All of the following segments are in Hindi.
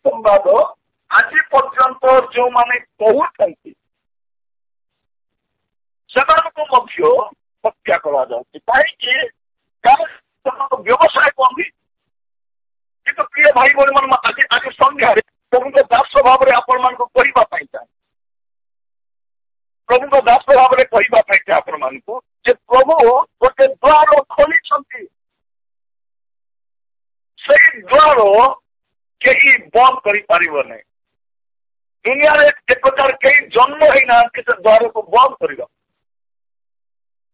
सुसंवाद आज पर्यंत जो माने कहते हत्या कहीं व्यवसाय कौन कि प्रिय भाई बोली मन आज आज संध्यार प्रभु दास भाव में आपण मान कहवाई चाहे प्रभु दास भाव में कहवाई चाहे आपण मान प्रभु गोटे द्वार खोली से द्वार कहीं बंद कर दुनिया एक प्रकार कहीं जन्म ही ना से द्वार को बंद कर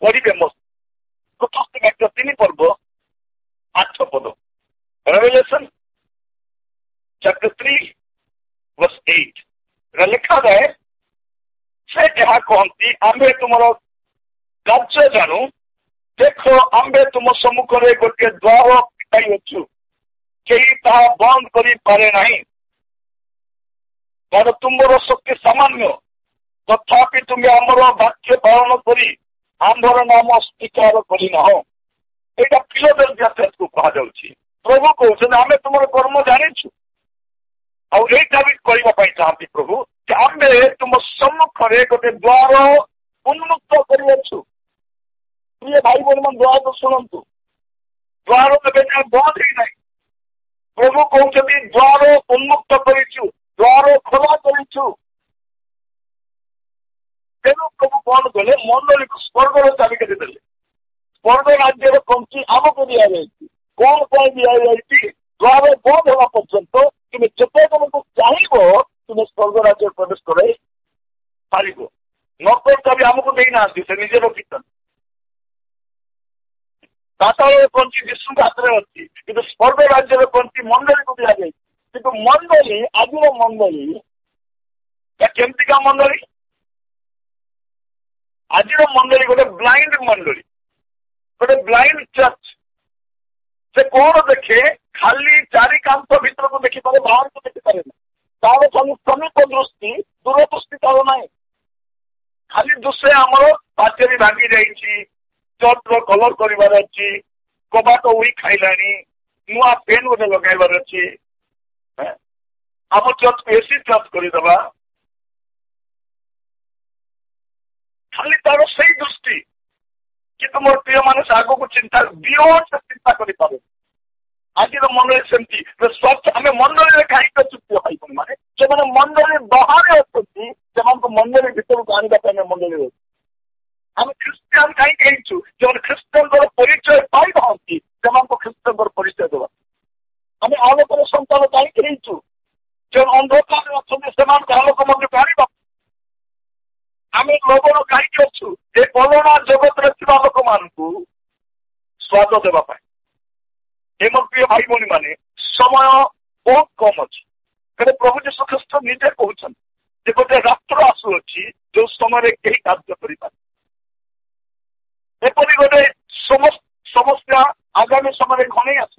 पढ़े मत 3 पर्व 8 पद रेवलेशन चैप्टर 3 वर्स 8 लिखा जाए से जहाँ कहती आम्बे तुम कार्य जानू देखो आम्बे तुम सम्मुख गोटे द्वार पिटाई अच्छु कहीं ताहा बंद करी पारे नहीं कारण तुमर शक्ति सामान्य तथापि तुम्हें आमर वाक्य पालन करी आंबर नाम स्वीकार करना यहाँ फिलाडेल्फिया चर्च को कह प्रभु कहते आम तुम कर्म जानीचु आईटा भी करने चाहती प्रभु कि आम तुम सम्मुख गोटे द्वार उन्मुक्त करूँ प्रिय भाई बहन मन द्वार तो शुणु द्वार बंद ही ना प्रभु कहते द्वार उन्मुक्त करूँ द्वार खोला करूँ तेणु प्रभु कौन कले मंडली को स्वर्गर चाबिका देते स्वर्ग राज्य कंची आमको दि जाए कौन कौन दि जाए द्वार बंद होगा पर्यंत तुम्हें जिते तुमको चाहिए तुम्हें स्वर्ग राज्य प्रवेश कर पार नकल चाबी आमको देना से निजे रखिछन पाताल कंची विष्णु हाथ में अच्छी कि स्वर्ग राज्य कंची मंडली को दि जाए कि मंडली आज मंडली केमती मंडली आज मंडली गोटे ब्लाइंड मंडली गोटे ब्लाइंड चर्च से कौन देखे खाली चारि कांत भीतर को देखिपे बाहर को देखिपे तार समीप दृष्टि दूरदृष्टि तार ना खाली दुसे आमर पाचेरी भांगी जाइए चर्च कलर कर कबाट उई खाइला नुआ पेन गोटे लगाइबार अच्छी आम चर्च को एसी चर्च करदे खाली तार से दृष्टि कि तुम प्रिय मानस आग को चिंता बियॉन्ड से चिंता कर आज मंडली सेमती स्वच्छ आम मंडली कहीं चुप्त भाई मैंने जो मैंने मंडली बाहर अच्छी से मंडली भर को आने मंडली आम ख्रीस्टियान कहीं कहीचु जो ख्रीस्टियान परिचय पाई ना से ख्रीस्टियान परिचय देवा आम आलोक संतान कहीं कहीचु जो अंधकार अच्छा आलोक मध्य आने आम लोगों कहीं अच्छु ये कलना जगत लोक मान स्वाद देवाई एम प्रिय भाई भौणी मैंने समय बहुत कम अच्छे प्रभु जीशु ख्रीस्ट निजे कहते गोटे रात्र आसुअछि जो समय कहीं कार्य करपरि गोटे समस्या आगामी समय घने आस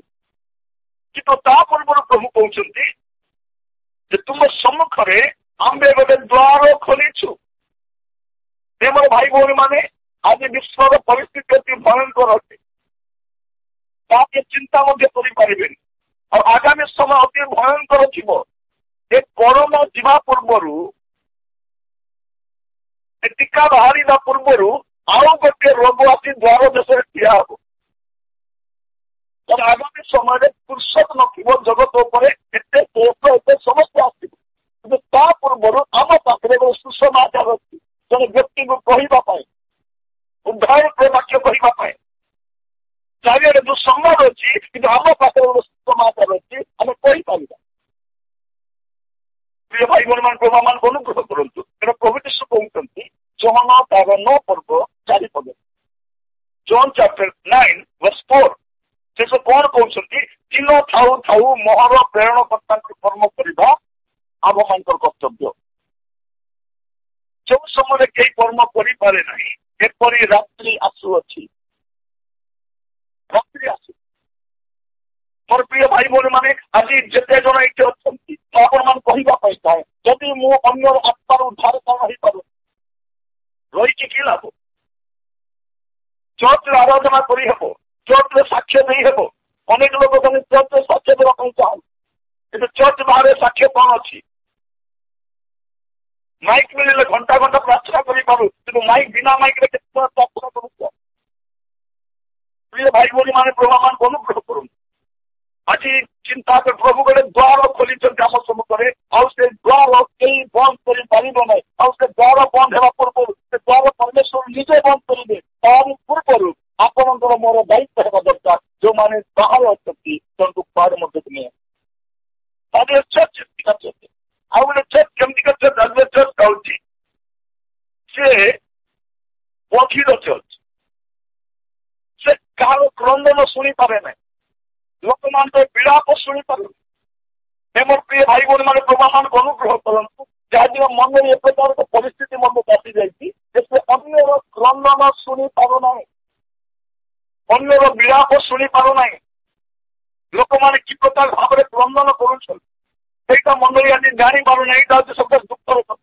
कि पूर्व प्रभु कहते तुम सम्मुख आंबे गोटे द्वार खोलीचु मोर भाई भौणी मैंने आज विश्व परिस्थिति अति भयंकर अटे ताके चिंता करें और आगामी समय अति भयंकर थी कोरोना जीवा पूर्वर टीका बाहर पूर्वर आउ गोटे रोग आसी द्वार देश ठिया हम और आगामी समय फुर्सत न जगत उपर एत समस्या आसता पूर्व आम पाखे सुसमाचार अच्छी जन व्यक्ति को कहवाई उद्धार वाक्य कहवाई चारिड़े जो संवाद अच्छी कि आम पाखे सुसमाचार अच्छी आम कहीपर प्रिय भाई बहन मान प्रभु मान अनुग्रह करूँ प्रभु जीशु कहते जॉन तार 9 पर्व 4 पद जॉन चैप्टर 9 वर्स 4 से कौन कहते दिन थाऊ थाऊ मोहर प्रेरणकर्ता कर्म करने आम मान कर्तव्य जो समय कई कर्म करे ना एपरी रात्रि आसुअछि रात्रि आसु मोर प्रिय भाई भौणी मैंने आज जिते जन ये अच्छा आपण मान कहवाई चाहे जदि मुझे आत्मार उद्धार कौन हो पार रही कि लाभ चर्च आराधना करहब चर्च साक्ष्य नहीं हेब अनेक लोग चर्च साक्ष्य देवाई चाहते କିନ୍ତୁ ଚର୍ଚ୍ଚ ବାହାରେ ସାକ୍ଷ୍ୟ କଣ ଅଛି? ମାଇକ୍ ମିଳିଲେ ଘଣ୍ଟା ଘଣ୍ଟା ପ୍ରାର୍ଥନା କରିପାରୁ, କିନ୍ତୁ ମାଇକ୍ ବିନା ମାଇକରେ କେତେ ପ୍ରାର୍ଥନା କରୁଛ? ପ୍ରିୟ ଭାଇ ଭଉଣୀ ମାନେ, ପ୍ରଭୁମାନଙ୍କୁ ଅନୁଗ୍ରହ କରନ୍ତୁ। ଆଜି ଚିନ୍ତା କର, ପ୍ରଭୁ ଗୋଟେ ଦ୍ୱାର ଖୋଲିଛନ୍ତି ଆମ ସମ୍ମୁଖରେ, ଆଉ ସେ ଦ୍ୱାର କେହି ବନ୍ଦ କରିପାରିବ ନାହିଁ। ଆଉ ସେ ଦ୍ୱାର ବନ୍ଦ ହେବା ପୂର୍ବରୁ, ସେ ଦ୍ୱାର ପରମେଶ୍ୱର ନିଜେ ବନ୍ଦ କରିବେ। ତାରି ପୂର୍ବରୁ ଆପଣଙ୍କର ମୋର ଦାୟିତ୍ୱ ହେବା ଦରକାର। ଯୋଉମାନେ ବାହାରେ ଅଛନ୍ତି ତାଙ୍କୁ କୁଆଡେ ମଧ୍ୟ ନିଏ। ତାପରେ ଚର୍ଚ୍ଚ ଆଉ ଗୋଟେ ଚର୍ଚ୍ଚ କେମିତିକା ଚର୍ଚ୍ଚ ହଉଛି, ସେ ବଧିର ଚର୍ଚ୍ଚ। ସେ କାହାର କ୍ରନ୍ଦନ ଶୁଣିପାରେ ନାହିଁ, ଲୋକମାନଙ୍କ ବିଳାପ ଶୁଣିପାରୁନି। ମୋର ପ୍ରିୟ ଭାଇ ଭଉଣୀ ମାନେ, ପ୍ରଭୁମାନଙ୍କୁ ଅନୁଗ୍ରହ କରନ୍ତୁ। ଯାହା ମନରେ ଏ ପ୍ରକାର ପରିସ୍ଥିତି ମନକୁ ଆସିଯାଇଛି ଯେ ସେ ଅନ୍ୟର କ୍ରନ୍ଦନ ଶୁଣି ପାରୁନାହିଁ, ଅନ୍ୟର ବିଳାପ ଶୁଣି ପାରୁନାହିଁ। ଲୋକମାନେ କି ପ୍ରକାର ଭାବରେ କ୍ରନ୍ଦନ କରୁଛନ୍ତି ସେଇଟା ମନରେ ଆଜି ଜାଣିପାରୁନାହିଁ। ଏଇଟା ହଉଛି ସବୁଠାରୁ ଦୁଃଖର କଥା।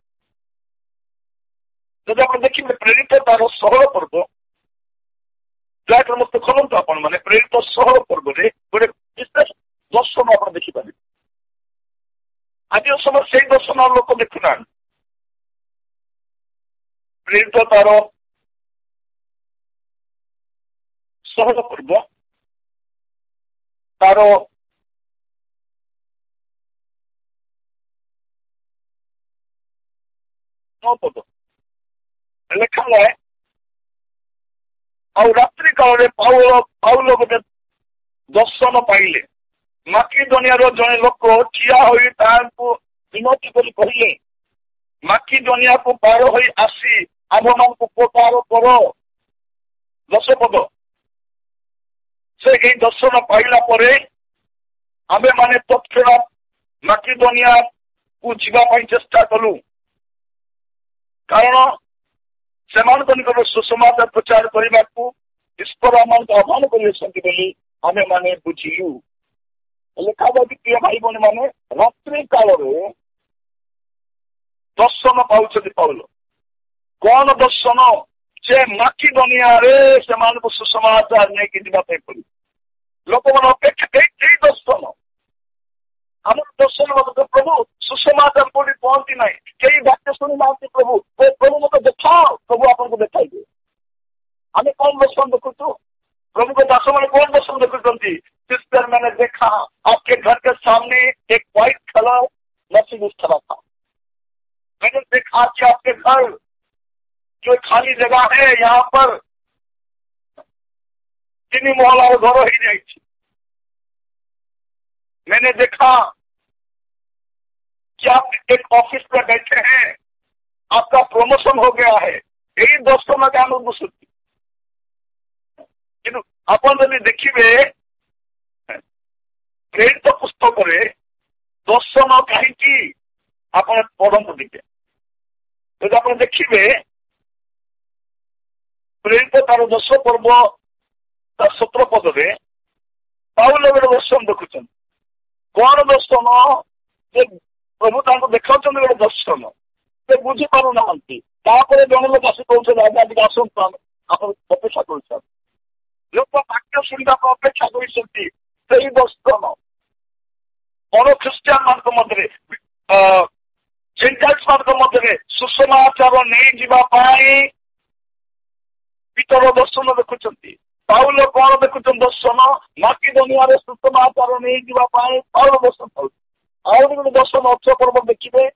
ଯଦି ଆପଣ ଦେଖିବେ ପ୍ରେରିତ ତାର 16 ପର୍ବ, ଦୟାକରି ମତେ ଖୋଲନ୍ତୁ ଆପଣ ମାନେ, ପ୍ରେରିତ 16 ପର୍ବରେ ଗୋଟେ ବିଶେଷ ଦର୍ଶନ ଆପଣ ଦେଖିପାରିବେ। ଆଜିର ସମୟ ସେଇ ଦର୍ଶନ ଲୋକ ଦେଖୁନାହାନ୍ତି। ପ୍ରେରିତ ତାର 16 ପର୍ବ ତାର 9 ପଦ ଲେଖାଯାଏ, ଆଉ ରାତ୍ରି କାଳରେ ପାଉଲ ଗୋଟେ ଦର୍ଶନ ପାଇଲେ। ମାକିଦୋନିଆର ଜଣେ ଲୋକ ଠିଆ ହୋଇ ତାହାଙ୍କୁ ବିନତି କରି କହିଲେ, ମାକିଦୋନିଆକୁ ପାର ହୋଇ ଆସି ଆମ୍ଭମାନଙ୍କୁ ଉପକାର କର। 10 ପଦ। ସେ ଏହି ଦର୍ଶନ ପାଇଲା ପରେ ଆମ୍ଭେମାନେ ତତ୍କ୍ଷଣାତ୍ ମାକିଦୋନିଆକୁ ଯିବା ପାଇଁ ଚେଷ୍ଟା କଲୁ, କାରଣ ସେମାନଙ୍କ ନିକଟରେ ସୁସମାଚାର ପ୍ରଚାର କରିବାକୁ ଈଶ୍ୱର ଆମମାନଙ୍କୁ ଆହ୍ୱାନ କରିଅଛନ୍ତି ବୋଲି ଆମେମାନେ ବୁଝିଲୁ। ଲେଖାଯାଉଛି, ପ୍ରିୟ ଭାଇ ଭଉଣୀ ମାନେ, ରାତ୍ରି କାଳରେ ଦର୍ଶନ ପାଉଛନ୍ତି ପାଉଲ। କଣ ଦର୍ଶନ? ଯେ ମାକିଦୋନିଆରେ ସେମାନଙ୍କୁ ସୁସମାଚାର ନେଇକି ଯିବା ପାଇଁ ପଡିବ। ଲୋକମାନେ ଅପେକ୍ଷା ଏଇ ଦର୍ଶନ, ଆମର ଦର୍ଶନ ପ୍ରଭୁ ସୁସମାଚାର କୋଉଠି ପହଞ୍ଚି ନାହିଁ, କେହି ବାକ୍ୟ ଶୁଣି ନାହାନ୍ତି। ପ୍ରଭୁ ମତେ ଦେଖାଅ, ପ୍ରଭୁ ଆପଣଙ୍କୁ ଦେଖାଇବେ। ଆମେ କଣ ଦର୍ଶନ ଦେଖୁଛୁ? प्रभु को दासों में कौन दर्शन देखुंती? सिस्टर मैंने देखा आपके घर के सामने एक व्हाइट कलर मर्सिडीज खड़ा था। मैंने देखा कि आपके घर जो खाली जगह है यहाँ पर तीन मोहल्ला घर ही नहीं थी। मैंने देखा कि आप एक ऑफिस में बैठे हैं, आपका प्रमोशन हो गया है। यही दोस्तों में क्या लोग सुनती कि अपन जब देखिए प्रेरित पुस्तक दर्शन कहीं आप पढ़ते टे जब आप देखिए प्रेरित तार 10 पर्व 17 पदे पाउल गोटे दर्शन देखुं। कौन दर्शन? प्रभु ताको देखा गोटे दर्शन से बुझी पार ना जन लोग आस कहते आसतु आप अपेक्षा कर लोक वाक्य शुणा अपेक्षा कर दर्शन और ख्रीस्टियान मान मध्य जेंटाइल्स मान मध्य सुसमाचार नहीं जावाई पितर दर्शन देखुं। पाउल कौन देखुं दर्शन? माकिदोनिया सुसमाचार नहीं जावाई पाउल दर्शन पाऊँ। आउ गोटे दर्शन 18 पर्व देखिए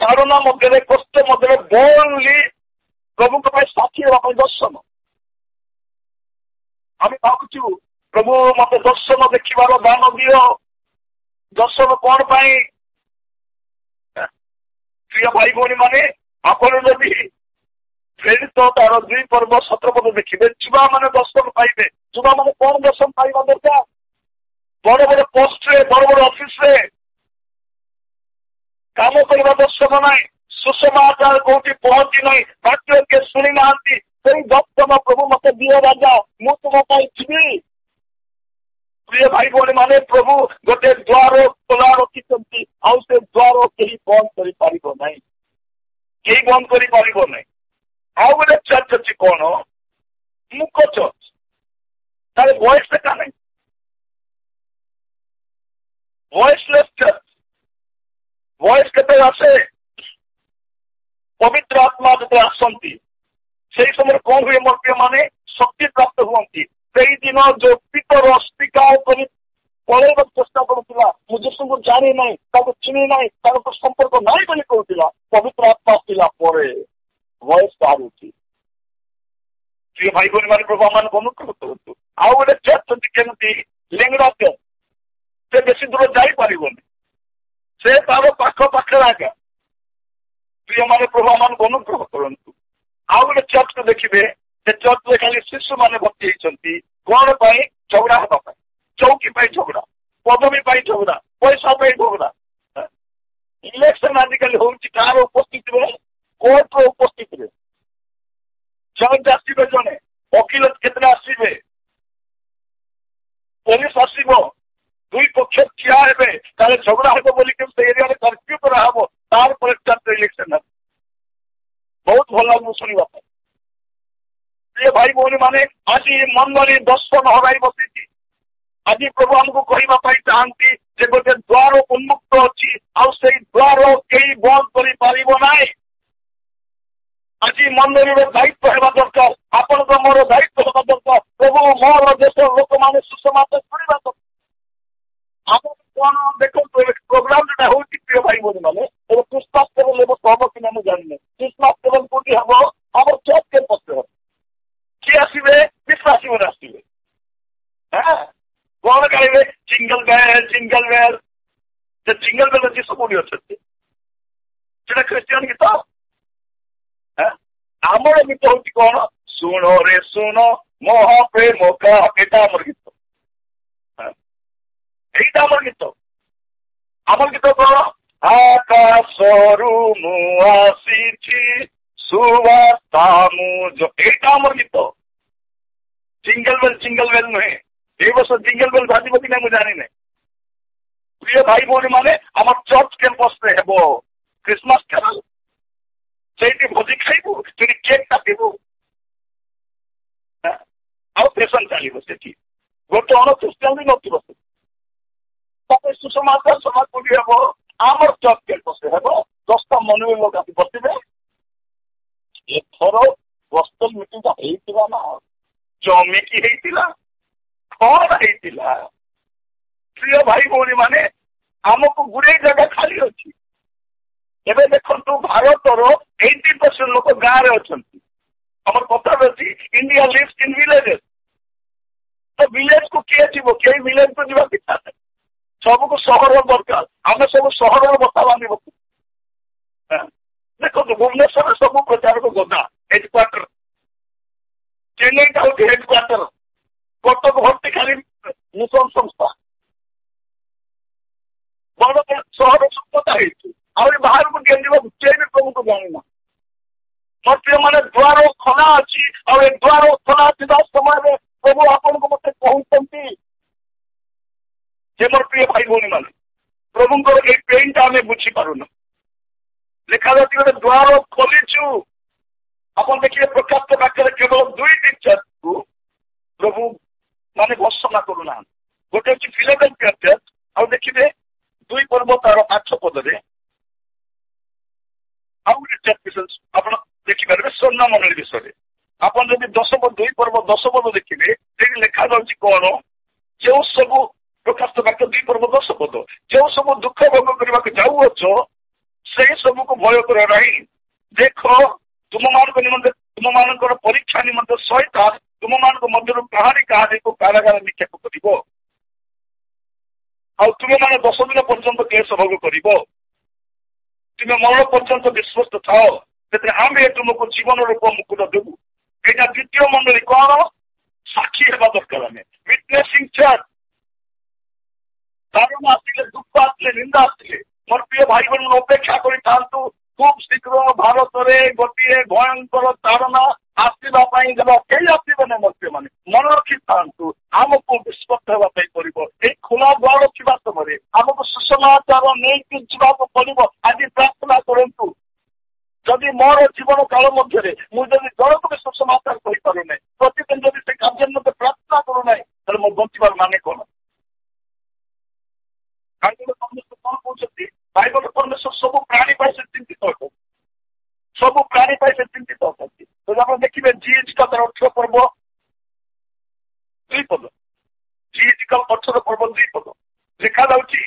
ताड़ना मध्य कष्ट मध्य बोल्डली प्रभु साक्षी होगा दर्शन। आम भावुँ प्रभु मत दर्शन देखार दान दियो। दर्शन कौन पाई? प्रिय भाई भौणी माने आपण जदि प्रेरित तार 2 पर्व 17 पद देखिए जुवा मैंने दर्शन पाइबे। जुवा मैंने कौन दर्शन पाइबा दरकार? बड़ बड़ पोस्ट रे बड़ बड़ ऑफिस रे काम करवा दर्शन ना सुसमाचार कौटी पहुंची ना वाक्य के शुणी ना दर्शन प्रभु मत दियो राजा मु तुम जी। प्रिय भाई भौणी माने प्रभु गोटे द्वार खोला रखी आउ से द्वार कहीं बंद कर कहीं बंद कर आउ गोटे चर्च अच्छी कौन मुख चर्च तार बयस देखा नहीं ଭଏସଲେସ୍ ଚର୍ଚ୍ଚ। ଭଏସ କେତେ ଆସେ? ପବିତ୍ର ଆତ୍ମା ଯେତେ ଆସନ୍ତି ସେଇ ସମୟରେ କଣ ହୁଏ ମୋର ପ୍ରିୟ ମାନେ? ଶକ୍ତି ପ୍ରାପ୍ତ ହୁଅନ୍ତି। ସେଇଦିନ ଯୋଉ ପିତର ସ୍ପିକାର କରି ପଳେଇବାକୁ ଚେଷ୍ଟା କରୁଥିଲା, ମୁଁ ଯୀଶୁଙ୍କୁ ଜାଣି ନାହିଁ, ତାକୁ ଚିହ୍ନି ନାହିଁ, ତାଙ୍କ ସମ୍ପର୍କ ନାହିଁ ବୋଲି କହୁଥିଲା, ପବିତ୍ର ଆତ୍ମା ଆସିଲା ପରେ ଭଏସ ବାହାରୁଛି। ପ୍ରିୟ ଭାଇ ଭଉଣୀ ମାନେ, ପ୍ରଭୁ ଆମମାନଙ୍କୁ ଅନୁଗ୍ରହ କରନ୍ତୁ। ଆଉ ଗୋଟେ ଚର୍ଚ୍ଚ ଅଛି କେମିତି ଲେଙ୍ଗଡା ଚର୍ଚ୍ଚ, ସେ ବେଶୀ ଦୂର ଯାଇପାରିବନି, ସେ ତାର ପାଖ ପାଖରେ ଆଜ୍ଞା। ପ୍ରିୟମାନେ ପ୍ରଭୁ ଆମମାନଙ୍କୁ ଅନୁଗ୍ରହ କରନ୍ତୁ। ଆଉ ଗୋଟେ ଚର୍ଚ୍ଚକୁ ଦେଖିବେ, ସେ ଚର୍ଚ୍ଚରେ ଖାଲି ଶିଶୁମାନେ ଭର୍ତ୍ତି ହେଇଛନ୍ତି। କଣ ପାଇଁ? ଝଗଡା ହେବା ପାଇଁ, ଚୌକି ପାଇଁ ଝଗଡା, ପଦବୀ ପାଇଁ ଝଗଡା, ପଇସା ପାଇଁ ଝଗଡା। ଇଲେକ୍ସନ ଆଜିକାଲି ହଉଛି କାହାର ଉପସ୍ଥିତିରେ? କୋର୍ଟର ଉପସ୍ଥିତିରେ। ଜଜ୍ ଆସିବେ ଜଣେ, ଓକିଲ କେତେଟା ଆସିବେ, ପୋଲିସ ଆସିବ, ଦୁଇ ପକ୍ଷ ଠିଆ ହେବେ, ତାହେଲେ ଝଗଡା ହେବ ବୋଲି ସେ ଏରିଆରେ କର୍ଫ୍ୟୁ କରାହବ, ତାରପରେ ଇଲେକ୍ସନ ହେବ। ବହୁତ ଭଲ ଲାଗୁଛି ଶୁଣିବା ପାଇଁ। ପ୍ରିୟ ଭାଇ ଭଉଣୀ ମାନେ, ଆଜି ମନରେ ଦର୍ଶନ ହରାଇ ବସିଛି। ଆଜି ପ୍ରଭୁ ଆମକୁ କହିବା ପାଇଁ ଚାହାନ୍ତି ଯେ ଗୋଟେ ଦ୍ୱାର ଉନ୍ମୁକ୍ତ ଅଛି, ଆଉ ସେଇ ଦ୍ୱାର କେହି ବନ୍ଦ କରିପାରିବ ନାହିଁ। ଆଜି ମନ୍ଦିରର ଦାୟିତ୍ୱ ହେବା ଦରକାର, ଆପଣଙ୍କ ମୋର ଦାୟିତ୍ୱ ହେବା ଦରକାର। ପ୍ରଭୁ ମୋର ଦେଶ ଲୋକମାନେ ସୁସମାଚାର ଶୁଣିବା ଦରକାର। ଆମର କଣ ଦେଖନ୍ତୁ, ପ୍ରୋଗ୍ରାମ ଯୋଉଟା ହଉଛି ପ୍ରିୟ ଭାଇ ଭଉଣୀ ମାନେ, ଏବେ ଖ୍ରୀଷ୍ଟମାସ କେବଳ ହେବ ହବ କିନା ମୁଁ ଜାଣିନି। ଖ୍ରୀଷ୍ଟମାସ କେବଳ କୋଉଠି ହବ? ଆମର ଚର୍ଚ୍ଚ କ୍ୟାମ୍ପସରେ ହବ। କିଏ ଆସିବେ? ବିଶ୍ୱାସୀମାନେ ଆସିବେ। କଣ ଗାଇବେ? ଜିଙ୍ଗଲ ବେଲ ଜିଙ୍ଗଲ ବେଲ। ସେ ଜିଙ୍ଗଲ ବେଲ ଯିଶୁ କୋଉଠି ଅଛନ୍ତି? ସେଟା ଖ୍ରୀଷ୍ଟିଆନ ଗୀତ। ଆମର ଗୀତ ହଉଛି କଣ? ଶୁଣ ରେ ଶୁଣ ମହାପ୍ରେମ କା, ଏଇଟା ଆମର ଗୀତ। এইটা আমার গীত। আমার গীত কଣ? আকাশରୁ ମୁଁ ଆସିଛି ସୁବାର୍ତ୍ତା ମୁଁ, এইটা আমার গীତ। ଜିଙ୍ଗଲ ବେଲ ନୁହେଁ। এই ବର୍ଷ ଜିଙ୍ଗଲ ବେଲ ବାଜିବ କି ନା ମୁଁ ଜାଣିନି। ପ୍ରିୟ ଭାଇ ଭଉଣୀ ମାନେ, ଆମର ଚର୍ଚ୍ଚ କ୍ୟାମ୍ପସରେ ହେବ ଖ୍ରୀଷ୍ଟମାସ ଖେଳ। ସେଇଠି ଭୋଜି ଖାଇବୁ, ସେଠି କେକ୍ କାଟିବୁ, ଆଉ ଫେସନ ଚାଲିବ ସେଠି। ଗୋଟେ ଅଣ ଖ୍ରୀଷ୍ଟିଆନ ବି ନଥିବ। ସୁସମାଚାର ସଭା କୋଉଠି ହେବ? ଆମର ଚର୍ଚ୍ଚ କ୍ୟାମ୍ପସରେ ହେବ। 10ଟା ମନୁଷ୍ୟ ଲୋକ ଆସି ବସିବେ। ଏଥର ଗୋସ୍ପେଲ ମିଟିଂଟା ହେଇଥିଲା ନା ଜମିକି ହେଇଥିଲା? କଣ ହେଇଥିଲା? ପ୍ରିୟ ଭାଇ ଭଉଣୀ ମାନେ, ଆମକୁ ଗୁଡ଼ାଏ ଜାଗା ଖାଲି ଅଛି। ଏବେ ଦେଖନ୍ତୁ, ଭାରତର 80% ଲୋକ ଗାଁରେ ଅଛନ୍ତି। ଆମର କଥା ଅଛି, ଇଣ୍ଡିଆ ଲିଭ୍ସ ଇନ୍ ଭିଲେଜେସ୍। ତ ଭିଲେଜକୁ କିଏ ଯିବ? କେହି ଭିଲେଜକୁ ଯିବାକୁ ଇଚ୍ଛା ନାହିଁ। ସବୁକୁ ସହର ଦରକାର। ଆମେ ସବୁ ସହରର ବସା ବାନ୍ଧି ବସୁ। ଦେଖନ୍ତୁ, ଭୁବନେଶ୍ୱରରେ ସବୁ ପ୍ରଚାରକ ଗଦା, ହେଡକ୍ୱାର୍ଟର। ଚେନ୍ନାଇଟା ହଉଛି ହେଡକ୍ୱାର୍ଟର। କଟକ ଭର୍ତ୍ତି ଖାଲି ମିଶନ ସଂସ୍ଥା। ବଡ ସହର ସଭ୍ୟତା ହେଇଛି। ଆହୁରି ବାହାରକୁ କିଏ ଯିବାକୁ କିଏ ବି ପ୍ରଭୁକୁ ଜାଣିନା। ମୋର ମାନେ ଦ୍ୱାର ଖୋଲା ଅଛି, ଆଉ ଏ ଦ୍ୱାର ଖୋଲା ଥିବା ସମୟରେ ପ୍ରଭୁ ଆପଣଙ୍କୁ ମତେ କହୁଛନ୍ତି ଯେ ମୋର ପ୍ରିୟ ଭାଇ ଭଉଣୀ ମାନେ, ପ୍ରଭୁଙ୍କର ଏଇ ପେନ୍ଟା ଆମେ ବୁଝିପାରୁନୁ। ଲେଖାଯାଉଛି ଗୋଟେ ଦ୍ୱାର ଖୋଲିଛୁ। ଆପଣ ଦେଖିବେ ପ୍ରକାଶ ପାଖରେ କେବଳ 2ଟି ଚର୍ଚ୍ଚକୁ ପ୍ରଭୁ ମାନେ ଘୋଷଣା କରୁନାହାନ୍ତି। ଗୋଟେ ହଉଛି ଫିଲାଡେଲଫିଆ ଚର୍ଚ୍ଚ, ଆଉ ଦେଖିବେ 2 ପର୍ବ ତାର 8 ପଦରେ ଆଉ ଗୋଟେ ଚର୍ଚ୍ଚ ବିଷୟ ଆପଣ ଦେଖିପାରିବେ, ସ୍ୱର୍ଣ୍ଣ ମଣ୍ଡଳୀ ବିଷୟରେ। ଆପଣ ଯଦି 2 ପର୍ବ 10 ପଦ ଦେଖିବେ, ସେଇଠି ଲେଖାଯାଉଛି କଣ? ଯେଉଁ ସବୁ ପ୍ରକାଶ ବାକ୍ୟ 2 ପର୍ବ 10 ପଦ, ଯେଉଁ ସବୁ ଦୁଃଖ ଭୋଗ କରିବାକୁ ଯାଉଅଛ, ସେଇ ସବୁକୁ ଭୟ କର ନାହିଁ। ଦେଖ, ତୁମମାନଙ୍କ ନିମନ୍ତେ, ତୁମମାନଙ୍କର ପରୀକ୍ଷା ନିମନ୍ତେ ଶୈତାନ ତୁମମାନଙ୍କ ମଧ୍ୟରୁ କାହାରିକୁ କାରାଗାର ନିକ୍ଷେପ କରିବ, ଆଉ ତୁମେମାନେ 10 ଦିନ ପର୍ଯ୍ୟନ୍ତ କ୍ଲେଶ ଭୋଗ କରିବ। ତୁମେ ମରଣ ପର୍ଯ୍ୟନ୍ତ ବିଶ୍ୱସ୍ତ ଥାଅ, ସେଥିରେ ଆମେ ତୁମକୁ ଜୀବନ ରୂପ ମୁକୁଟ ଦେବୁ। ଏଇଟା ଦ୍ୱିତୀୟ ମଣ୍ଡଳୀ କଣ? ସାକ୍ଷୀ ହେବା ଦରକାର। ଆମେ ୱିଟନେସିଂ ଚର୍ଚ୍ଚ। ତାରଣ ଆସିଲେ, ଦୁଃଖ ଆସିଲେ, ନିନ୍ଦା ଆସିଲେ, ମୋର ପ୍ରିୟ ଭାଇ ଭଉଣୀ ଅପେକ୍ଷା କରିଥାନ୍ତୁ। ଖୁବ ଶୀଘ୍ର ଭାରତରେ ଗୋଟିଏ ଭୟଙ୍କର ତାରଣ ଆସିବା ପାଇଁ ଦେବ। କେହି ଆସିବେନି ମୋର ପ୍ରିୟମାନେ, ମନେ ରଖିଥାନ୍ତୁ। ଆମକୁ ବିଶ୍ୱସ୍ତ ହେବା ପାଇଁ ପଡିବ। ଏଇ ଖୋଲା ଦ୍ୱାର ଥିବା ସମୟରେ ଆମକୁ ସୁସମାଚାର ନେଇକି ଯିବାକୁ ପଡିବ। ଆଜି ପ୍ରାର୍ଥନା କରନ୍ତୁ, ଯଦି ମୋର ଜୀବନ କାଳ ମଧ୍ୟରେ ମୁଁ ଯଦି ଜଣକୁ ବି ସୁସମାଚାର କହିପାରୁନାହିଁ, ପ୍ରତିଦିନ ଯଦି ସେ କାର୍ଯ୍ୟ ମତେ ପ୍ରାର୍ଥନା କରୁନାହିଁ, ତାହେଲେ ମୋ ବଞ୍ଚିବାର ମାନେ କଣ? ବାଇବଲ ପରମେଶ୍ୱର କଣ କହୁଛନ୍ତି? ବାଇବଲ ପରମେଶ୍ୱର ସବୁ ପ୍ରାଣୀ ପାଇଁ ସେ ଚିନ୍ତିତ ଅଛନ୍ତି, ସବୁ ପ୍ରାଣୀ ପାଇଁ ସେ ଚିନ୍ତିତ ଅଛନ୍ତି। ଯଦି ଆପଣ ଦେଖିବେ ଜିଏଜିକା 18 ପର୍ବ 2 ପଦ, ଜିଏଜିକା 18 ପର୍ବ 2 ପଦ ଲେଖାଯାଉଛି,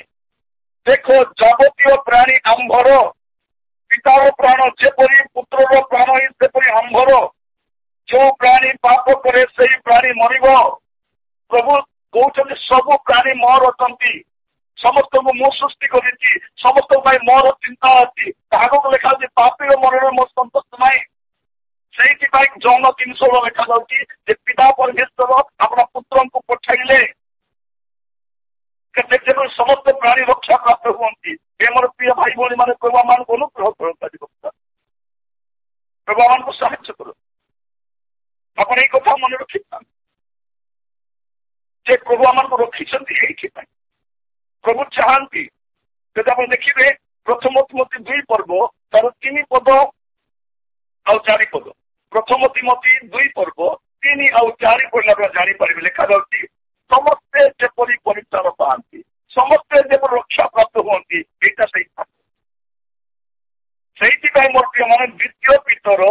ଦେଖ ଯାବତୀୟ ପ୍ରାଣୀ ଆମ୍ଭର, ପିତାର ପ୍ରାଣ ଯେପରି ପୁତ୍ରର ପ୍ରାଣ ହିଁ ସେପରି ଆମ୍ଭର, ଯୋଉ ପ୍ରାଣୀ ପାପ କରେ ସେଇ ପ୍ରାଣୀ ମରିବ। ପ୍ରଭୁ କହୁଛନ୍ତି ସବୁ ପ୍ରାଣୀ ମୋର ଅଛନ୍ତି, ସମସ୍ତଙ୍କୁ ମୁଁ ସୃଷ୍ଟି କରିଛି, ସମସ୍ତଙ୍କ ପାଇଁ ମୋର ଚିନ୍ତା ଅଛି। ଆଗକୁ ଲେଖାଯାଉଛି ପାପୀର ମରଣ ମୋ ସନ୍ତୋଷ ନାହିଁ। ସେଇଥିପାଇଁ ଜନ 3:16 ଲେଖାଯାଉଛି ଯେ ପିତା ପରମେଶ୍ୱର ଆପଣ ପୁତ୍ରଙ୍କୁ ପଠାଇଲେ ଯେପରି ସମସ୍ତ ପ୍ରାଣୀ ରକ୍ଷା ପ୍ରାପ୍ତ ହୁଅନ୍ତି। ଏ ମୋର ପ୍ରିୟ ଭାଇ ଭଉଣୀ ମାନେ ପ୍ରଭୁ ମାନଙ୍କୁ ଅନୁଗ୍ରହ କରନ୍ତି, ପ୍ରଭୁ ମାନଙ୍କୁ ସାହାଯ୍ୟ କର। ଆପଣ ଏଇ କଥା ମନେ ରଖିଥାନ୍ତି ଯେ ପ୍ରଭୁ ଆମକୁ ରଖିଛନ୍ତି ଏଇଥିପାଇଁ। ପ୍ରଭୁ ଚାହାନ୍ତି, ଯଦି ଆପଣ ଦେଖିବେ ପ୍ରଥମ ତିମୋଥୀ 2 ପର୍ବ ତାର 3 ପଦ ଆଉ 4 ପଦ, ପ୍ରଥମ ତିମୋଥୀ 2 ପର୍ବ 3 ଆଉ 4 ପଢିଲା ବେଳେ ଜାଣିପାରିବେ ଲେଖାଯାଉଛି, ସମସ୍ତେ ଯେପରି ପରିତ୍ରାଣ ପାଆନ୍ତି, ସମସ୍ତେ ଯେପରି ରକ୍ଷା ପ୍ରାପ୍ତ ହୁଅନ୍ତି। ଏଇଟା ସେଇଥିପାଇଁ ମୋର ପ୍ରିୟ ମାନେ 2 ପିତର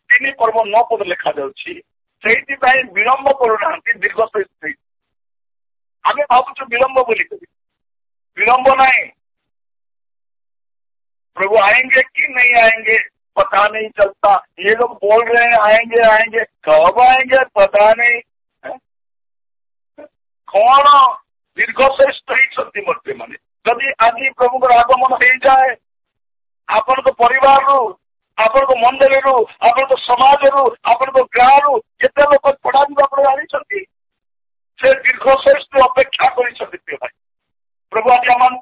3 ପର୍ବ 9 ପଦ ଲେଖାଯାଉଛି, ସେଇଥିପାଇଁ ବିଳମ୍ବ କରୁନାହାନ୍ତି ଦୀର୍ଘ ସହିତ। ଆମେ ଭାବୁଛୁ ବିଳମ୍ବ ବୋଲି, विलंब नहीं। प्रभु आएंगे कि नहीं आएंगे पता नहीं चलता। ये लोग बोल रहे हैं आएंगे आएंगे, कब आएंगे पता नहीं। कौन दीर्घ श्रेष्ठ ही मरते माने जदि आज प्रभु आगमन हो जाए आपण परिवार आपण मंडली आपण समाज आपण गाँ रु केते लोक पढ़ा जानी से दीर्घ श्रेष्ठ अपेक्षा कर भाई प्रभु आज आम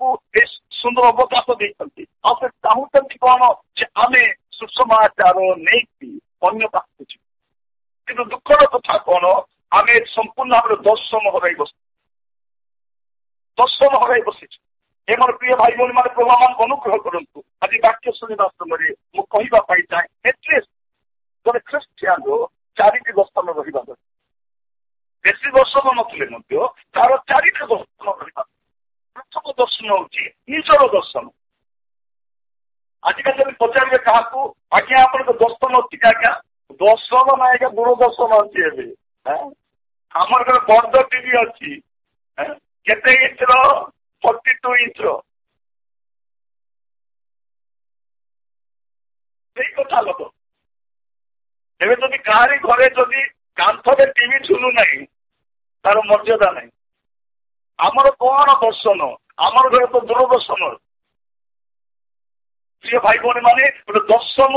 सुंदर अवकाश देते से चाहते कौन आम सुसमाचार नहीं अन्य पाखु कि दुखर कथा कौन आम संपूर्ण भाव दर्शन हर बसी ये मोर प्रिय भाई भाई मैंने प्रभु आम अनुग्रह करूँ। आज वाक्य शुणा समय मुझे चाहे एटलिस्ट जब ख्रीस्टियान 4टी दर्शन रहा बेसी दर्शन नथिले तार 4टा दर्शन रहा। प्रथम दर्शन हूँ निजर दर्शन। आजिका जब पचारे क्या आज्ञा आप दर्शन अच्छी आज्ञा दर्शन ना आज्ञा दूरदर्शन अच्छी आमर घर बड़ टीवी अच्छी केते इंच 42 इंच कथा लोक एवं जदि कहारी घरे जदि कांथरे टीवी झुलू ना तार मर्यादा नहीं। आमर कौन दर्शन आमर घर तो दूरदर्शन। प्रिय भाई भौणी माने गोटे दर्शन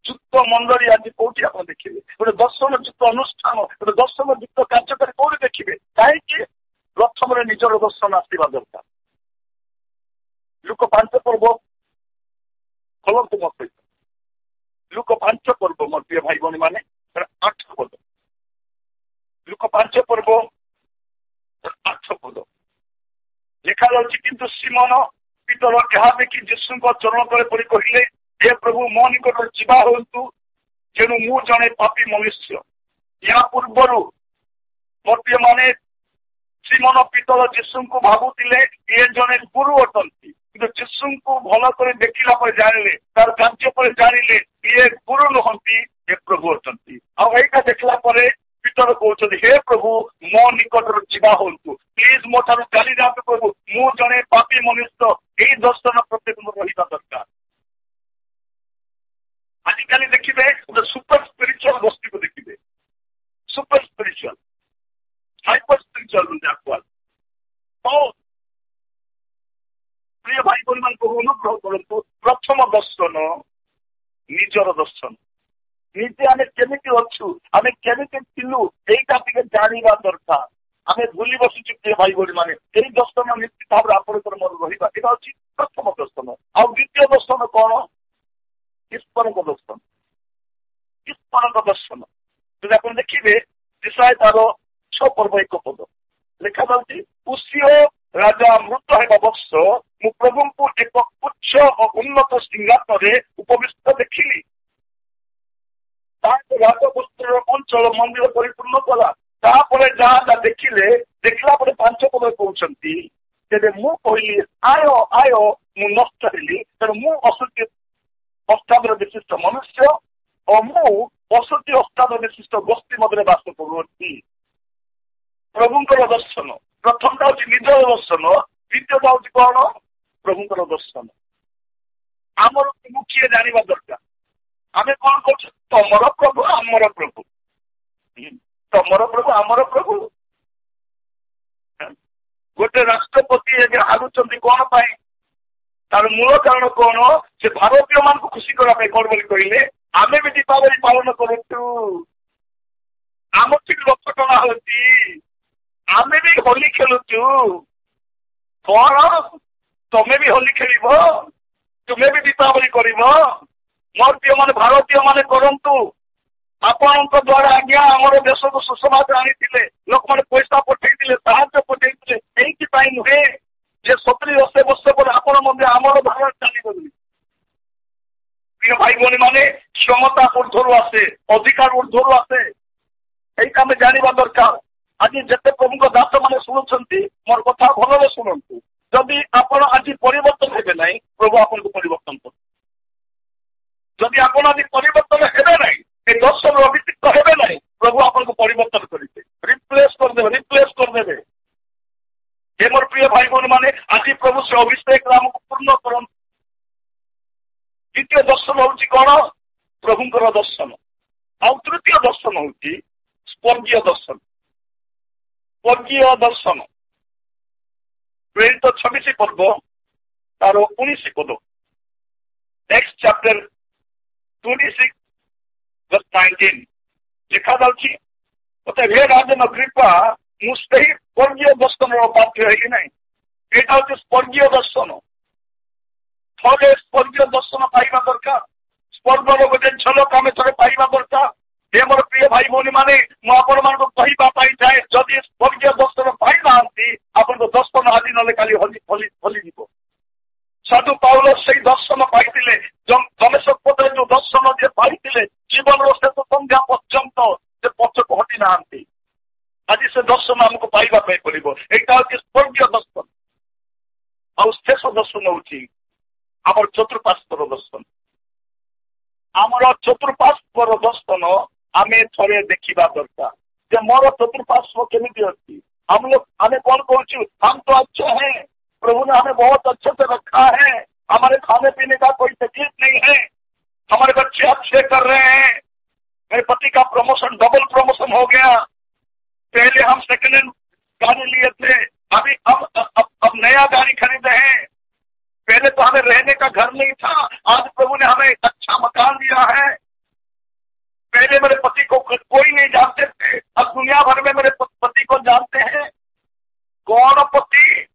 युक्त मंडली आज कौटी आप देखिए गोटे दर्शन युक्त अनुष्ठान गोटे दर्शन युक्त कार्यकारी कौटी देखिए कहीं प्रथम निजर दर्शन आसवा दरकार। लुक 5 पर्व खोलते मत सहित लुक 5 पर्व मोर प्रिय भाई भौणी माने 8 पद लुक 5 पर्व 8 पद लिखा जाऊँगी किंतु सिमोन पीतर यह देखी जीशु चरण तले पड़ी कहले हे प्रभु मो निकट जीवा हूँ तेणु मु जड़े पापी मनुष्य। या पूर्वर मोर प्रिय माने सिमोन पीतर जीशु को भावुले ये जड़े गुरु अटंती कि जीशु को भल कर देखला जानिले तार कार्य पर जानिले ये गुरु नुहंती ये प्रभु अटंती। आईटा देखला पीतर कहते हे प्रभु मो निकट जीवा हूँ प्लीज मो ठार चली जाते प्रभु मु जड़े पापी मनुष्य यही दर्शन प्रत्येक रहा दरकार। आजिकल देखिए गोटे सुपर स्पिरिचुअल गोष्ठी को देखिए super spiritual hyper spiritual actual बहुत प्रिय भाई भाई मान अनुग्रह करूँ। प्रथम दर्शन निजर दर्शन निजे आम केमी अच्छु आम केमी थिलु यहीटा टे जाना दरकार। आम भूली बसुचु प्रिय भाई भाई मैंने यही दर्शन निश्चित भाव आपंकर मन रहा यहाँ अच्छी प्रथम दर्शन। आ द्वितीय दर्शन कौन ईश्वर दर्शन ईश्वर दर्शन जब आप देखिए दिशाए तार 6 पर्व 1 पद लिखा जाऊँगी उसी राजा मृत होगा वर्ष मु प्रभु को एक उच्च और उन्नत सिंहासन उपविष्ट देखिली राजपुत्र अंचल मंदिर परिपूर्ण कला जहाँ जहाँ देखिले देखला 5 पद कहते तेरे मु कहली आय आय मु नष्ट हेली तेणु मु असुचि अष्टादर विशिष्ट मनुष्य और मु असुचि अष्टादर विशिष्ट गोष्ठी मध्य बास करुच्ची। प्रभुंकर दर्शन प्रथम टा हूँ निज दर्शन, द्वितीय हूँ कौन प्रभुंकर दर्शन। आमर किए जाना दरकार आम कौन कह तमर प्रभु आमर प्रभु, तमर प्रभु आमर प्रभु। गोटे राष्ट्रपति हारुंट कौन पाए तार मूल कारण कौन से भारतीय मान को खुशी करने कौन बोली कहले आमे भी दीपावली पालन करूँ, आम ठीक रथ टଣା होती, आमे भी होली खेलुचु कौन तमें भी होली खेल तुम्हें भी दीपावली कर मोर प्रिय मान भारतीय मान करंतु आपण द्वारा आज्ञा आमर देश को सुसमाज आनी लोक मैंने पैसा पठे साहय पठे नुहे जे 70-80 वर्ष पर आपण मध्य आमर भारत चली प्रिय भाई भौणी मैंने क्षमता ऊर्धर आसे अधिकार ऊर्धर आसे यही आम जाना दरकार। आज जिते प्रभु दास मैंने शुणुंट मोर कथा भल शुणु जदि आपण आज परिवर्तन हेबे ना प्रभु आपन को परिवर्तन कर, जदि आपण आज परिवर्तन हेबे ना ए दर्शन अभिषिक्त हेबे ना प्रभु आपन को परिवर्तन करेंगे, रिप्लेस करदे। हे मोर प्रिय भाई बहन माने आज प्रभु से अभिषेक राम को पूर्ण करन। द्वितीय दर्शन हूँ कौन प्रभुंकर दर्शन, आउ तृतीय दर्शन हूँ स्वर्गीय दर्शन। स्वर्गीय दर्शन प्रेरित 26 पर्व तार 19 पद नेक्स्ट चैप्टर 26:19 लिखा जाऊँगी हे राजन कृपा मुझे स्वर्गीय दर्शन बाध्य है ना यहाँ हूँ स्वर्गीय दर्शन। थे स्वर्गीय दर्शन पाइबा दरकार, स्वर्गर गोटे झलक आम थे पाइबा दरकार। हे मोर प्रिय भाई भौणी मैंने मुझे चाहे जदि स्वर्गीय दर्शन पाई ना आपन दर्शन आज ना खाली हली साधु पाउल से दर्शन पाई गणेश पद जो दर्शन जे पाई जीवन शेष संध्या पर्यंत से पक्ष को हटी ना आज से दर्शन आमको पाइबा पड़ो। यहाँ हूँ स्वर्गीय दर्शन। आ शेष दर्शन हूँ आमर चतुर्पार्श्वर दर्शन। आमर चतुर्पार्श्वर दर्शन आमे थोड़े देखा दरकार जे मोर चतुर्पार्श्व केमिति अच्छी। हम लोग हमें कौन कहूँ हम तो अच्छे हैं, प्रभु ने हमें बहुत अच्छे से रखा है, हमारे खाने पीने का कोई तकलीफ नहीं है, हमारे बच्चे अच्छे कर रहे हैं, मेरे पति का प्रमोशन डबल प्रमोशन हो गया, पहले हम सेकेंड हैंड गाड़ी लिए थे अभी अब नया गाड़ी खरीदे हैं, पहले तो हमें रहने का घर नहीं था आज प्रभु ने हमें अच्छा मकान दिया है, पहले मेरे पति को कोई नहीं जानते थे अब दुनिया भर में मेरे पति को जानते हैं। कौन पति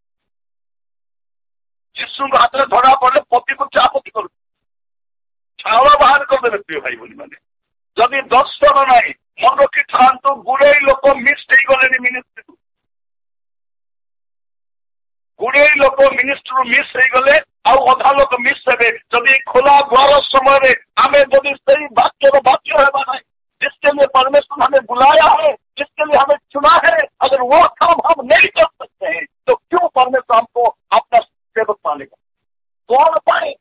जिसु हाथ में धरा पड़े पति को चापति कर छाड़ बाहर कर देवे। प्रिय भाई बोली मैंने जदि दर्शन ना मन रखी था गुड़े लोक मिस गले मिनिस्ट्री गुड़े लोक मिनिस्ट्री मिस गले आधा लोक मिस हे जदि खोला द्वार समय आम जदि सही वाक्य बाध्य होगा नहीं जिसके लिए परमेश्वर हमें बुलाया है, जिसके लिए हमें चुना है, अगर वो काम हम नहीं कर सकते हैं तो क्यों परमेश्वर हमको अपना सेवक मानेगा? कौन पाए?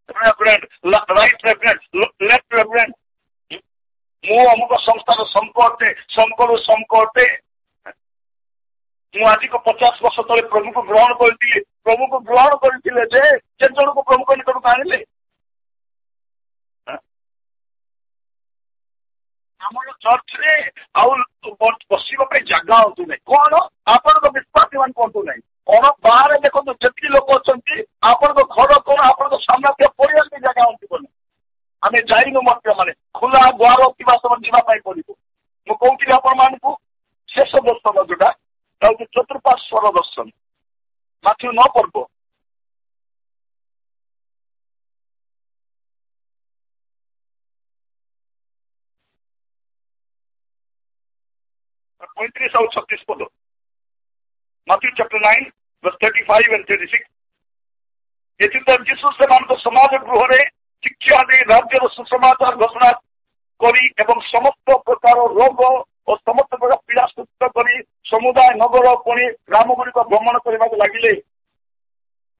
Reverend right reverend left reverend मु अमुक संस्थार संकटे आज को 50 वर्ष तले प्रभु को ग्रहण करती प्रभु को ग्रहण करते जन को प्रभु को निकट आनिले आम चर्च रे बसवाई जगह हूँ ना कौन आपण विश्वासी मान कहतु ना कौन बाहर देखो जी लोक अच्छा आपण घर कौन आप सामने परिवार की जगह हूँ आम जाइनु माने खुला द्वार जावाई पड़ो मुझे कहती आपण मानू शेष दर्शन जोटा चतुर्पार्श्वर दर्शन माथ्यू 9 पर्व 35 और 36 पद Matthew chapter 9 verse 35 and 36 एथितर जीसु सेमानक समाज गृह शिक्षा दे राज्यर सुसमाचार घोषणा करी एवं समस्त प्रकार रोग और समस्त प्रकार पीड़ा सुस्थ करी समुदाय नगर पुणी ग्राम गुड़िक भ्रमण करने लगिले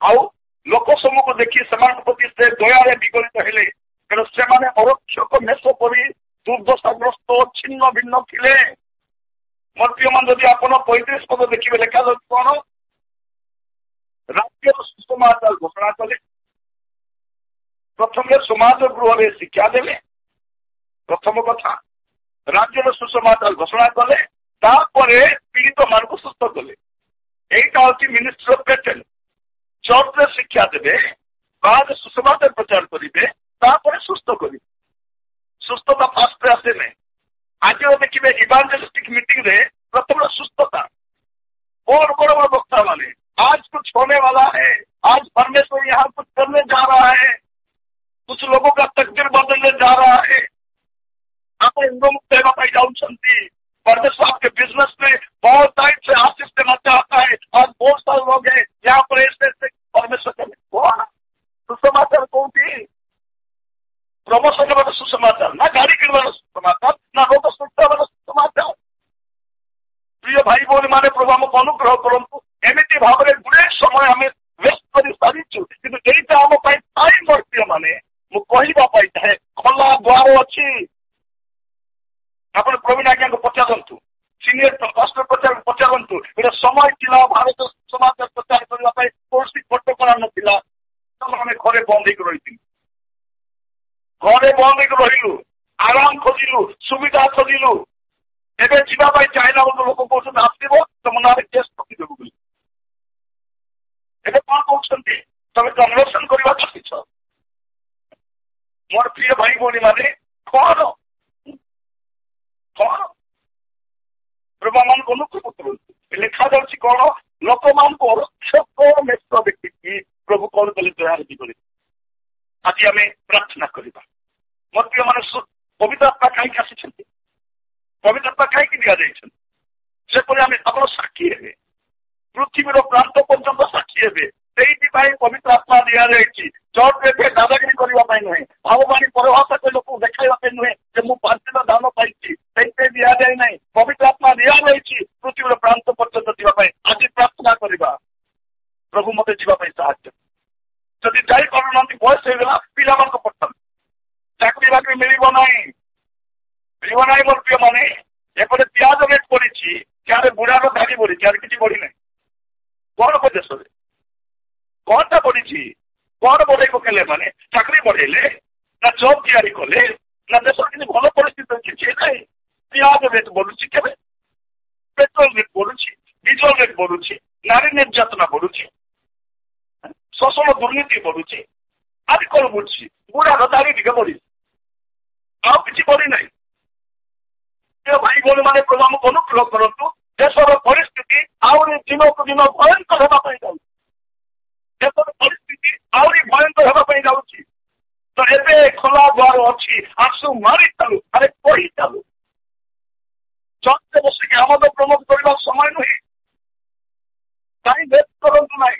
आउ लोक समूह को देखी से प्रति से दयारे विगलित हेले कारण से अरक्षक मेष परी दुर्दशाग्रस्त छिन्न भिन्न थिले मोर प्रिय मान जदि आप 35 पद देखिए लेखा कौन राज्य सुसमाचार घोषणा कले प्रथम समाज गृह में शिक्षा देले प्रथम कथा राज्य सुसमाचार घोषणा कले पीड़ित मान को सुस्थ कले यहीटा हूँ मिनिस्ट्री ऑफ पेटेंट चर्च में शिक्षा देवे बाद सुसमाचार प्रचार करेंगे सुस्थ करेंगे सुस्थता फास्ट आसे नहीं आज देखिए इवांजेलिस्टिक मीटिंग रे प्रथम सुस्थता और बड़ बड़ वक्ता वाले आज कुछ होने वाला है आज परमेश्वर यहाँ कुछ करने जा रहा है कुछ लोगों का तकदीर बदलने जा रहा है आप मुक्त देना जाऊँगी परमेश्वर आपके बिजनेस में बहुत टाइम से आशीष देना चाहता है आज बहुत सारे लोग हैं यहाँ पर ऐसे परमेश्वर का सुसमाचार कौन थी प्रमोशन वाला सुसमाचार ना गाड़ी किणवार सुसमाचार ना रोग सुस्थ वाला सुसमाचार प्रिय भाई भौणी मैंने प्रभु आमको अनुग्रह करूँ एमती भाव में गुड़े समय आम वेस्ट कर सारीचु कि यहीटा आम टाइम मोर प्रिय मैंने मुझे चाहे खोला द्वार अच्छी आप प्रवीण आज्ञा को पचारतु सीनियर पास्टर पचारतु ये समय था भारत समाचार प्रचार करने कौन कटकणा नाला आम घरे बंद रही घरे बंद रही आराम खोजिलु सुविधा खोजिलु एवं जावाई चाइना लोक कहते आसब तुम ना केस पकईदेव बोली एवं कौन कहते तुम कन्वर्सन करवा चलीछ मोर प्रिय भाई भौणी मैंने कौन कौन प्रभु मान को अनुग्रह करूँ लिखा जाऊँगी कौन लोक मान को अरक्षक मेष व्यक्ति की प्रभु कौन कले दयार कर आज आम प्रार्थना करवा मोर प्रिय मान पवित्र आत्मा कहीं आसी पवित्र आत्मा कहीं दि जापरी आप साक्षी हे पृथ्वीर प्रांत पर्यंत साक्षी हे पवित्र आत्मा दि जाए चर्च में दादागिरी करने नुहे भाववाणी परभाषा के लोग देखा नुहे कि मुझे 5 दिन दान पाई दि जाए ना पवित्र आत्मा दि जाए पृथ्वीर प्रांत पर्यंत जावाई आज प्रार्थना करवा प्रभु मत जावाई साहय जदि जापार बयस होगा पिला पठा चाकरी बाकरी मिल ना मोर प्रिय मैंने एपटे प्याज रेट बढ़ी क्या बुढ़ार दाढ़ी बढ़ी क्या किसी बढ़ी ना कौन को देश में कौनटा बढ़ी कौन बढ़े पकेले मैंने चाकरी बढ़ेले ना जॉब तैयारी कले ना देश किसी भल परिस्थिति किसी ना प्याज रेट बढ़ुची के पेट्रोल रेट बढ़ुची डीजल रेट बढ़ुची नारी निर्यातना बढ़ुची शोषण दुर्नीति बढ़ुची आज कौन बढ़ुची बुढ़ार दाढ़ी टे बढ़ी आउ कि बढ़ी ना भाई भौणी मैंने प्रभु आमको अनुग्रह करूँ देशर परिस्थिति आहरी दिन को दिन भयंकर होगा जाऊँ देशर परिस्थिति आहरी भयंकर होगा जाऊँगी तो एवं खोला द्वार अच्छी आंसू मारी चालू अरे कही चालू चर्च बसिक आमद प्रमोद करने समय नुहे कहीं वेस्ट करूँ ना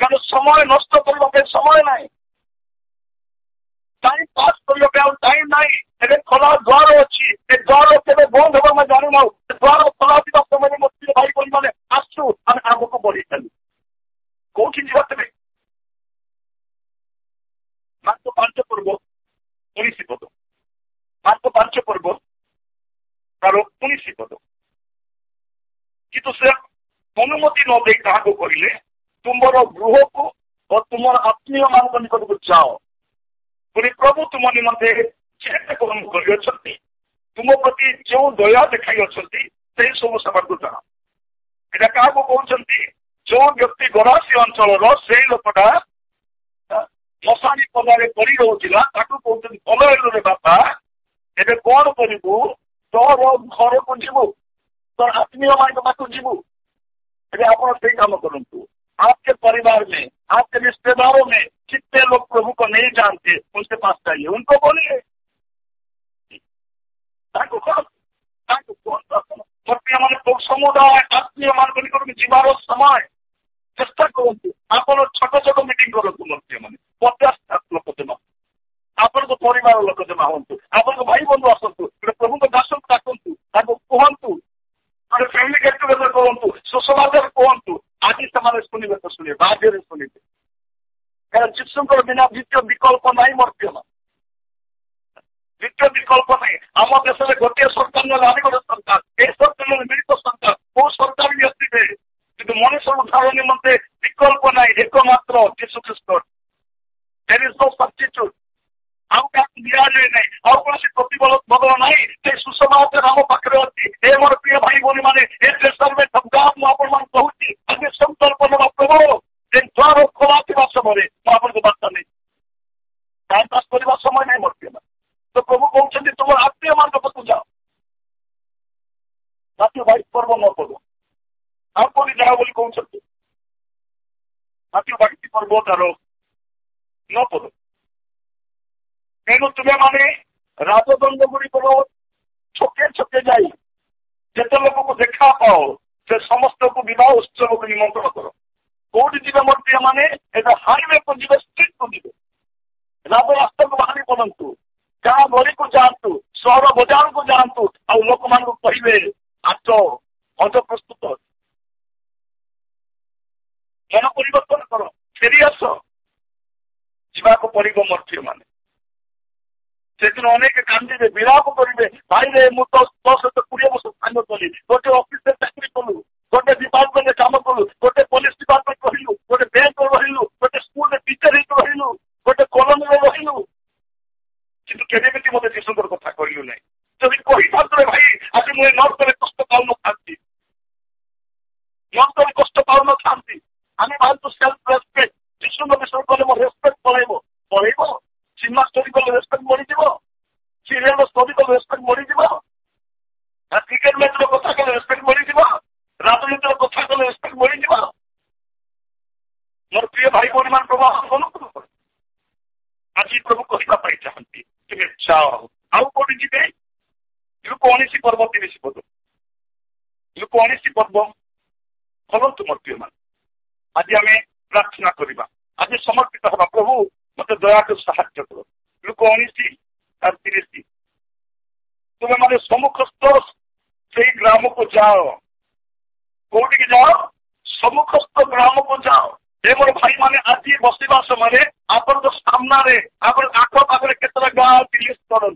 कारण समय नष्ट करने समय ना टाइम पास करने टाइम ना एवं खोला द्वार अच्छी द्वार के बंद होगा मैं जानी ना द्वार खोला समय मत भाई भाई मैंने आसू आम आग को बढ़ी चलू कौटी जा तेज मात्र 5 पर्व 19 पद मात्र 5 पर्व तार 19 पद कि से अनुमति न दे क्या कहले तुम गृह को और तुम आत्मीय मान निकट को जाओ पुणी प्रभु तुम निमंते कम कर तुम प्रति जो दया देखाई से सब सेवा को जाओ यहाँ क्या कहते जो व्यक्ति गरासी अंचल से लोकटा मशाणी पदारे पड़ी रोला कहते भल बापा एवं कौन करू तोर घर को जीवु तोर आत्मीय मान पाक जीवु आप काम करूँ आपके परिवार में आपके रिश्तेदारों में कितने लोग प्रभु को नहीं जानते उनके पास चाहिए उनको बोलिए समुदाय आत्मीय मान जीवार समय चेष्टा करूँ आप छोट छोट मीटिंग करूँ मोर मैंने 50 लोक जमा आपण परिवार लोक जमा हूँ आप भाई बंधु आसतु प्रभु को दास डाकतु कहतु फैमिली गेट सुसमाचार कहतु आज से शुणे तो शुणे बाध्य शुणे कारण जीशुଙ୍କର बिना द्वितीय विकल्प नहीं मोर प्रिय द्वितीय विकल्प नहीं आम देश में गोटे सरकार ना गोटे सरकार ए सरकार मिलित सरकार कौ सरकार भी आसवे कि मनुष्य उद्धार निमंते विकल्प नहीं एकमात्र जीशु ख्रीस्ट देयर इज नो सब्स्टिट्यूट आउ क्या दिया जाए नहीं और कौन प्रतिबल बदल नहीं से सुसमाचार आम पाखे अच्छी ए मोर प्रिय भाई भौणी मैंने ए देश में कहूँ आज संकल्प नवा प्रभु द्वार खोला समय आपको बार्ता नहीं टाइम पास करने समय नहीं मोर प्रिय तो प्रभु कहते तुम आत्मीय मान पाक जाओ जातीय बाइक पर्व न करो आप कौन जाओ बोली कहते जातीय बाइक पर्व तार न करो तेणु तुम्हें माने राजदंड गुड़िक छके छके जाई जिते लोक को देखा पाओ से समस्त को विवाह उत्सव को निमंत्रण करो कौटी जी मोर प्रिय मैंने हाईवे को जी स्ट्रीट को जी राज रास्ता को बाहरी पड़ू गाँ गली को जातु सहर बजार को जातु आ लोक मान कहे आस अज प्रस्तुत मन परिवर्तन कर फेरी आस जावाक पड़ो मोर प्रिय मैंने से दिन अनेक कांदे विलाप करेंगे भाई रे मुझे तो सहित 20 वर्ष सांग कली गोटे ऑफिस चाकरी कलु गोटे डिपार्टमेंट काम कलु गोटे पुलिस डिपार्टमेंट रहिलु गोटे बैंक रहिलु गोटे स्कूल टीचर रहिलु गोटे कॉलोनी रहिलु किंतु केबे मत जीशुकर कथा कहलु ना जब कही पारे भाई आज मुझे नर्क में कष्ट पाऊन था नर्क में कष्ट पाऊन था आम भावतु सेल्फ रेस्पेक्ट जीशु विषय कले मो रेस्पेक्ट पलैब पलैब सिनेमा स्टोरी कले रेस्पेक्ट बढ़ीज सीरियल स्टोरी कले रेस्पेक्ट बढ़ीज क्रिकेट मैच कथा कले रेस्पेक्ट बढ़ीज राजनीतिर कथा कले रेस्पेक्ट बढ़ीज मोर प्रिय भाई भौणी मान प्रभु आज प्रभु कहवाई चाहती तुम जाओ आउ कौटी जी लुक 19 पर्व 30 पद लुक 19 पर्व फलतु मोर प्रिय मान आज आम प्रार्थना करवा आज समर्पित हवा प्रभु मत दया कर साहाय्य कर लुक 19 और 30 तुम्हें माने सम्मुखस्थ से ग्राम को जाओ कौटी जाओ सम्मुखस्थ ग्राम को जाओ मोर भाई मैंने आज बसवा समय आपण सामना आपण आख पाखे केतटा गाँ लिस्ट करूँ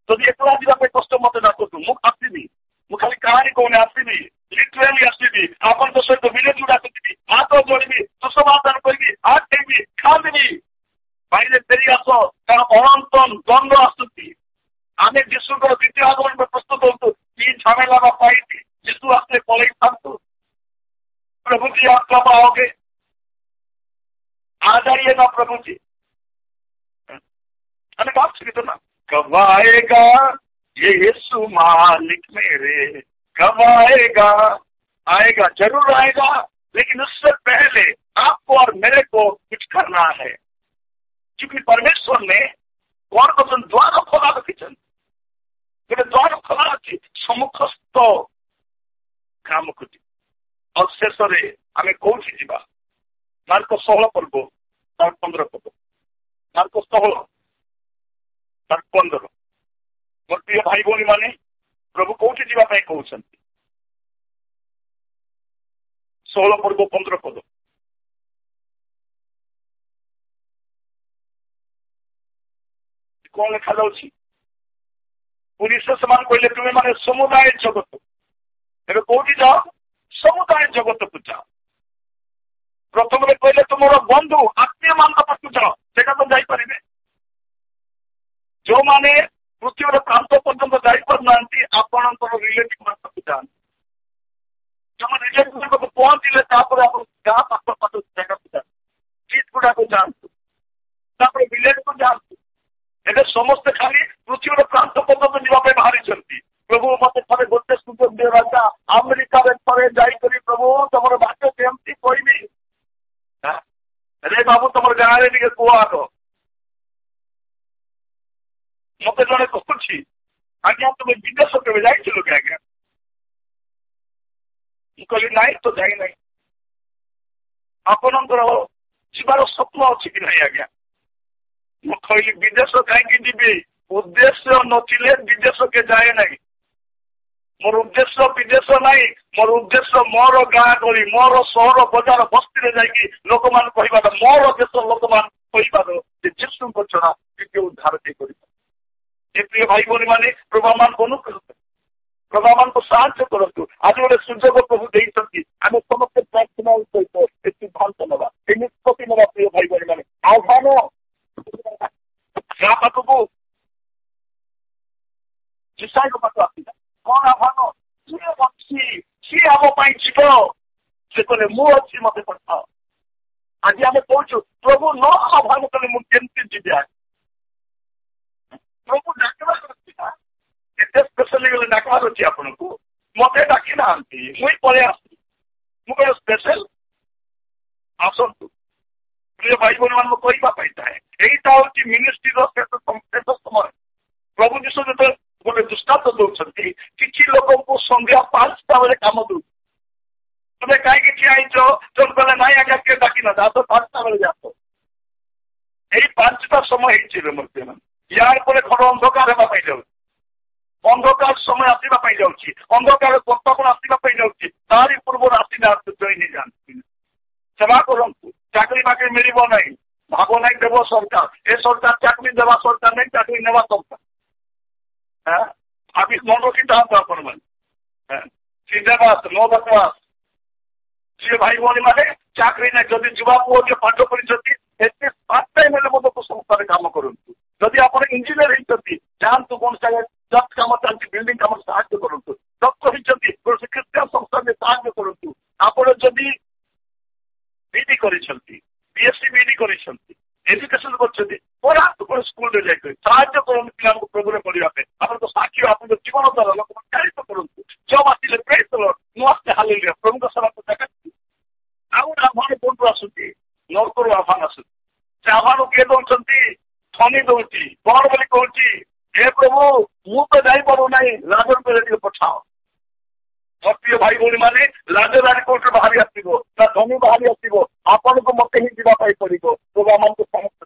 जदि एकला जावाई कष्ट मत डाकतु मुझे खाली कहानी कहने आसबि लिटराली आसबि आपण सहित विलेज डाकुथी हाथ जोड़ी सुसमाचार करी हाथ देवी खादी भाई फेरी आस कारण अनंतन द्वंद आसुची आम जीशुकर द्वितीय आगमन में प्रस्तुत होतु कि झमेला पाई जीशु आसते पलई था प्रभु जी आप कब आओगे आ जाइए ना प्रभु जी अरे बात सुनी तो ना कब आएगा ये यीशु मालिक मेरे कब आएगा आएगा जरूर आएगा लेकिन उससे पहले आपको और मेरे को कुछ करना है क्योंकि परमेश्वर ने कौन कौन द्वार खोला रखी द्वार खोला अच्छी सम्मुखस्थ ग्राम को और शेष आम कौटी जा मार्क 16 पर्व तार 15 पद मार्क 16 तार 15 मोर प्रिय भाई भौणी मैंने प्रभु कौटी जावाई कहते 16 पर्व 15 पद कौन लिखा जाऊँगी पुलिस से कहले तुम्हें माने समुदाय जगत एवं कौटी जाओ समुदाय जगत को जाओ प्रथम कहले तुम बंधु आत्मीय मान पाक जाओ से तो जापर जो मैंने पृथ्वी प्रांत पर्यटन जापर ना आपण रिलेटिव मान पाक जाती जो रिलेटिव पाक पहुंचले गाँ पाख पाख जगह को जाते स्ट्रीट गुड़ा को जातु विलेज को जातु ए समस्ते खाली पृथ्वी प्रांत पर्यटन जावाई बाहरी प्रभु मत थे गोटे सुযোগ दिए राजा अमेरिका थे जाकर प्रभु तुम बात केमती कहबी अरे बाबू तुम गाँव में कह आग मत जड़े कहूँ आज्ञा तुम विदेश के जाइल कि आज्ञा कहली ना तो जाई ना आपणकर जीवार स्वप्न अच्छी कि ना आज्ञा मुझे कहली विदेश कहीं जी उद्देश्य नथिले विदेश के जाए ना मोर उद्देश्य विदेश नहीं, मोर उद्देश्य मोर गाँ गली मोर सहर बजार बस्ती जाकि लोक मान कहबार मोर देश लोक मान कहबार जीशु छड़ा कि उद्धार प्रिय भाई भौणी मैंने प्रभावान बनू प्रभावान को साहय करूँ। आज गोटे सुजोग प्रभु देती आम समस्त प्रार्थना सहित सिद्धांत नवा निष्पत्ति नवा प्रिय भाई भौणी मैंने आह्वान पाखक जिसाई पाख आसला कौन आह्वान सी अच्छी सी आम जीव से कहले मुझे मत पठाओ। आज आम कहूँ प्रभु न आह्वान कले मुझे जीवी प्रभु डाकबार एत स्पेशल गले डाकबार अच्छी आपन को मत डाकी ना मुई पलि आसती मुझे स्पेशल आसतु प्रिय भाई भौणी मान कहवाई थाए यहीटा हूँ मिनिस्ट्री शेष समय प्रभु जीशु जो गोटे दृष्टांत दौरान किसी लोक को संध्या 5टा बेले कम दौ तुम कहीं ठियाच जो कहले ना आज्ञा किए डाकी ना तो 5टा बेले जात यही 5टा समय होते यार पर घर अंधकार होगा जाऊँ अंधकार समय आसवाई जाऊँगी अंधकार प्रतापन आसवाई जाऊँगी तारी पूर्व आसना जईनी जाती सेवा करूँ चाकरी बाकरी मिल ना भाव ना देव सरकार ए सरकार चाकरी देवा सरकार नहीं चाकरी नेवा सरकार आप मन रखी था आपण मैंने सीधाबास नो बकवास सी भाई भौणी मैंने चाकरी ना जदि युवा पुओ जे पाठ पढ़ी पार्ट टाइम संस्थान कम करूँ जदि आप इंजीनियर होती जातु कौन जब कम चलती बिल्डिंग कम साहय करूँ डॉक्टर होती क्रिस्टियन संस्था में साहय करूँ आप जदि बीडी बीएससी बीडी कर एजुकेशन कर स्कूल में जाकर साहय करूँ पिला प्रभु पढ़ापे आप साक्षी आप जीवन द्वारा लोक चालित करूँ जब आसिले प्रेज नुआस्ते हालेलुया प्रभु सेवा को देखा आउ आह्वान कौन आसुच्ची नरकरू आह्वान आसुच्ची से आह्वान किए दौरान धनी दौर कौन बोली कहूँ हे प्रभु मु तो जापना लाजर को रेडी पठाओ मोर प्रिय भाई भौणी मैंने लाजर राजकोट बाहरी आसो ना धनी बाहरी आसो आपण को मत ही जावाई पड़ो प्रभु को समस्त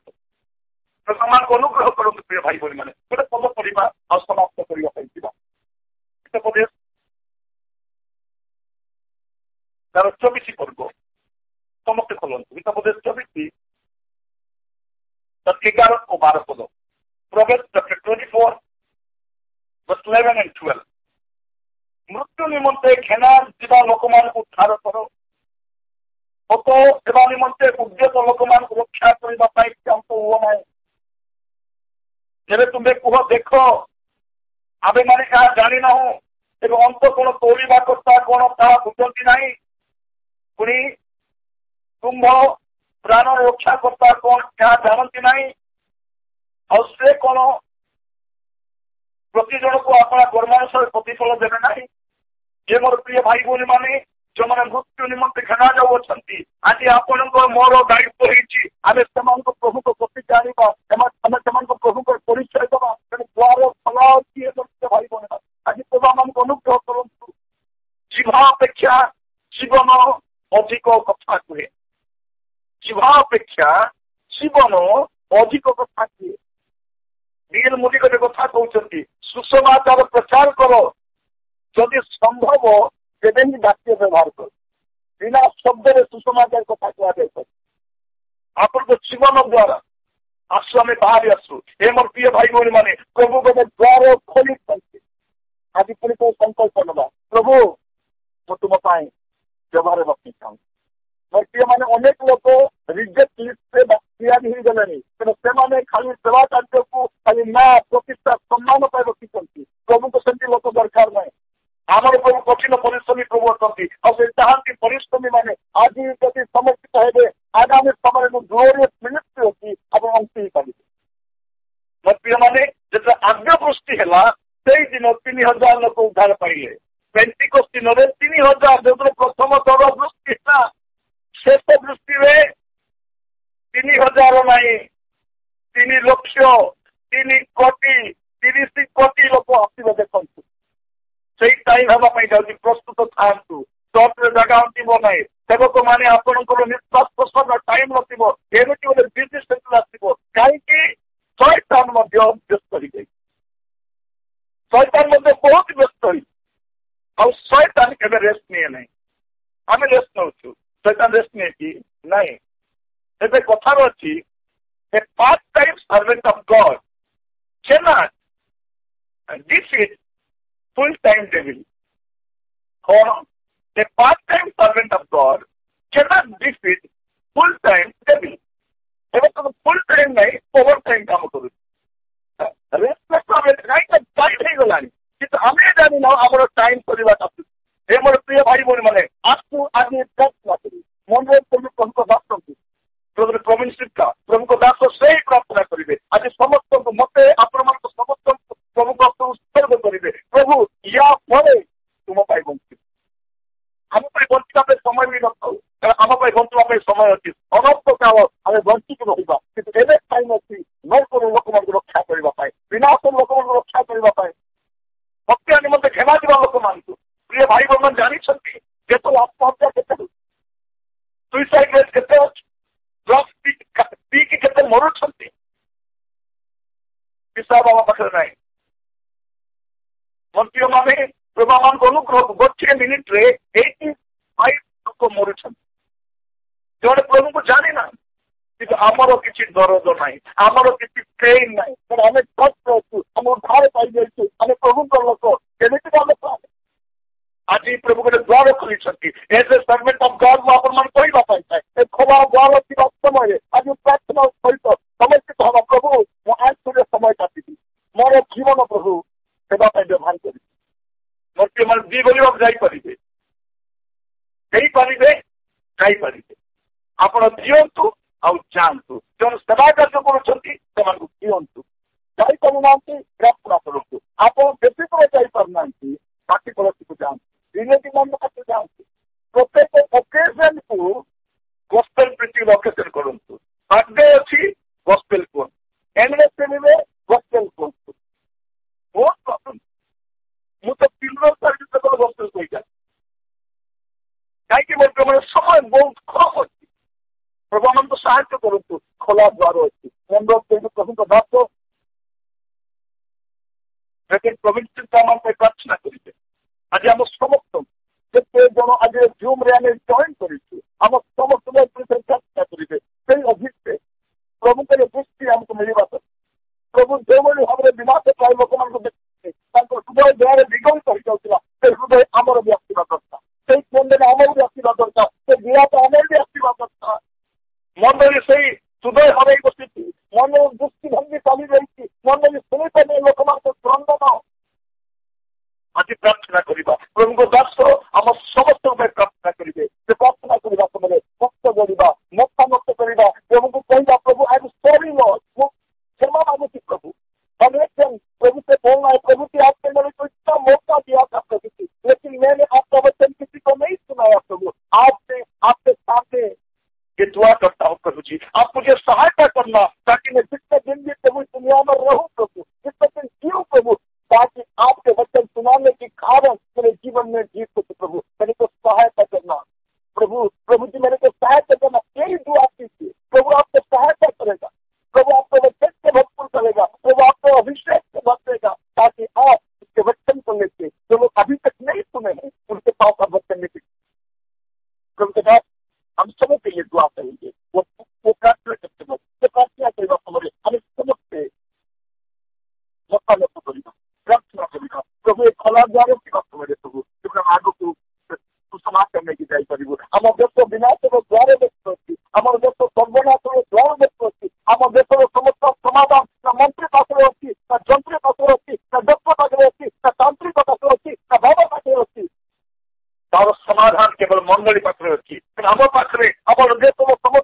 प्रभु को अनुग्रह करूँ प्रिय भाई भौणी मैंने गोटे पद पढ़ा आ समाप्त करने तार 24 पर्व समस्ते खोलते हितोपदेश 24 11 और 12 पद Proverbs chapter 24 verse 11 and 12 मृत्यु निमंते घेना जीवा लोक मान को उद्धार करो तो सेवा निमंते उद्यत लोक मान को रक्षा करने हुआ ना जब तुम्हें कह देख आमे मैंने क्या जानी ना एवं अंत कौन तोड़ा कर्ता कौन ता बुझती ना पुणी कुंभ प्राण रक्षा करता कौन क्या जानती ना और से कौन प्रतिजन को अपना कर्मानुसार प्रतिफल देवे ना ये मोर प्रिय भाई भौणी मैंने जो मैंने मृत्यु निमंते घेना जाऊ आज आपण मोर दायित्व हो प्रभु को प्रति जाना प्रभु को परिचय दवा द्वार फल भाई भौणी आज प्रभु मान अनुग्रह करूँ जीवा अपेक्षा जीवन अधिक कथा कहे जीवा अपेक्षा जीवन अधिक कथा कहे डीएल मोदी गोटे कथा कहते सुसमाचार प्रचार कर जदि संभव तेरे ही वाक्य व्यवहार कर बिना शब्द सुसमाचार कथा कह आप जीवन द्वारा आसु आम बाहरी आसु हे मोर प्रिय भाई भौणी मैंने प्रभु गोटे द्वार खोली आज पुणी तो संकल्प नवा प्रभु मु तुम व्यवहार रखी चाहूँ मोर प्रिय मैंने अनेक लोक रिजेक्ट लिस्ट से तैयारी हो गले से खाली सेवा कार्य को खाली ना प्रतिष्ठा सम्मान पर रखी प्रभु को सेमती लोक दरकार ना आमर प्रभु कठिन परिश्रमी प्रभु अच्छा चाहती परिश्रमी मैंने आज जब समर्पित हे आगामी समय में ग्लोरियस मिनिस्ट्री अच्छी आप अंश ही पारे मोर प्रिय मैंने जब आज्ञा वृष्टि है से दिन 3000 लोक उद्धार पाइले पेंटिकोस दिन 3000 जो प्रथम दर वृष्टि है शेष दृष्टि में 3000 ना 3 लक्ष 3 कोटी 30 कोटी लोक आसवे देखु से टाइम हाँपाई जाऊँगी प्रस्तुत था चर्च जगह अंतिम ना सेवक मैंने आपंकर निश्वास प्रश्वास टाइम नमती गोटे बिजी शेड्यूल आसो कहीं शैतान व्यस्त हो शैतान बहुत व्यस्त A part-time servant of God cannot defeat full-time devil. Hold on. A part-time servant of God cannot defeat full-time devil. एवं full-time नहीं, over-time काम करूँ. Respect टाइम नहीं गलानी. किंतु हमें जानी ना हमारा टाइम परिवार आपको. ये मेरे प्रिय भाई बोले मने आपको आज ये दस ना करी. मन में प्रभु दास करती. प्रभु प्रवीण शिक्षा प्रभु को दास को सही प्रार्थना करिबे. आज समस्त को मते आक्रमण को समस्त प्रभु को उत्सर्ग करिबे. प्रभु या फले तुम पाई बंची. हम पाई बंची का समय भी नथौ. आम बंचा समय अच्छी अनंत काल आम बंचिक रहा कि एवं टाइम अच्छी नौकर लोक मान रक्षा करने विनाश लोक मान रक्षा करने हत्या निमंते घेमा जा लोक मान प्रिय भाई बहन जानी जो आत्महत्या के सुइसाइड रेट के ड्रग्स पीकी के मरुंट हिसाब आम पाखे ना मंत्री मैंने प्रभा मान को अनुग्रह गोटे मिनिट रे 85 लोक मरुंट जो प्रभु को जानी ना कि आमर किसी दरद ना आमर किसी पेन ना आम कष्ट अच्छु आम उद्धार पाई जाइए आम प्रभु लोक लोक आज प्रभु गोटे द्वार खोली as a servant of God मुझे कहवाई चाहे खोला द्वार थी समय आज प्रार्थना सहित समर्पित हवा प्रभु मुझे समय काटी मोर जीवन प्रभु सेवाई व्यवहार कर मोर मैंने दी बोल जापारे आप दिंतु आउ जातु जो सेवा कार्य करूँ दिंतु जापारूना प्रार्थना करूँ आप बेसी पर जापारूना पार्टी पड़ोसी को जातु रिलेटिव मान पाखे जातु प्रत्येक ओकेजन को गॉस्पेल प्रीचिंग ओकेजन करूँ बर्थडे अच्छी गॉस्पेल कौन एनिवर्सरी में गॉस्पेल कौन बहुत पसंद मुझे 3 वर्ष सर्विस गॉस्पेल कही जाए कहीं मैंने समय बहुत कम अच्छी प्रभु आम तो साहय करूँ खोला द्वार अच्छी मन प्रभु का दास प्रवीण चिंता प्रार्थना करेंगे आज आम समस्त जिते जन आज जूम रे जॉइन करम समस्त चर्चा करेंगे से अभिषेक प्रभु के दृष्टि आमको मिलवा प्रभु जो भाव में विनाश पाए लोक मान हृदय द्वारा विगलित हो जाऊला से हृदय आमर भी आसवा दरकार से मंदिर आमर भी आसवा दरकार से विराट आमर भी आसवा दरकार मन से हृदय हर बसी मन दृष्टिभंगी चली रही मन शुणी पारे लोक मान क्रंदन आज प्रार्थना करवा प्रभु को दास आम समस्त प्रार्थना करेंगे से प्रार्थना करने समय भक्त गढ़ा मत मत करवा प्रभु को कहवा प्रभु आई एम सॉरी लॉर्ड वो क्षमा मांगुची प्रभु अनेक जन प्रभु से बोलना है प्रभु की आपने मेरे को इतना मौका दिया था प्रभु की लेकिन मैंने आपका वचन किसी को नहीं सुनाया प्रभु आपके सामने ये दुआ करता हूँ प्रभु जी आप मुझे सहायता करना ताकि मैं जितने दिन भी प्रभु दुनिया में रहूं प्रभु जितने दिन जीऊं प्रभु ताकि आपके वचन सुनाने के कारण मेरे जीवन में जीत सके प्रभु मेरे को सहायता करना प्रभु जी मेरे को सहायता करना यही दुआ कीजिए प्रभु आपको सहायता करेगा प्रभु आपको वचन से भरपूर करेगा प्रभु आपको अभिषेक से भरेगा ताकि आप उसके वचन को लेके जो लोग अभी तक नहीं सुने हैं उनके पास आप वचन लेके प्रभु के बाद हम सबों के लिए दुआ करेंगे वो प्रार्थना करते वक्त प्रार्थना करेगा हमारे हमें समझते मौका लोग करेगा प्रार्थना करेगा प्रभु एक खला द्वार की बात मेरे प्रभु आग को समाज करने की जापार आम देश विनाश द्वार देखते आम देश सर्वनाश द्वार देखते आम देश समस्त समाधान ना मंत्री पाखे अच्छी ना जंत्री पाखे अच्छी ना डॉक्टर पाखे अच्छी ना तांत्रिक पाखे अच्छी ना बाबा पाखे अच्छी तार समाधान केवल मंडली पाखे अच्छी आम पाखे आम देश समस्त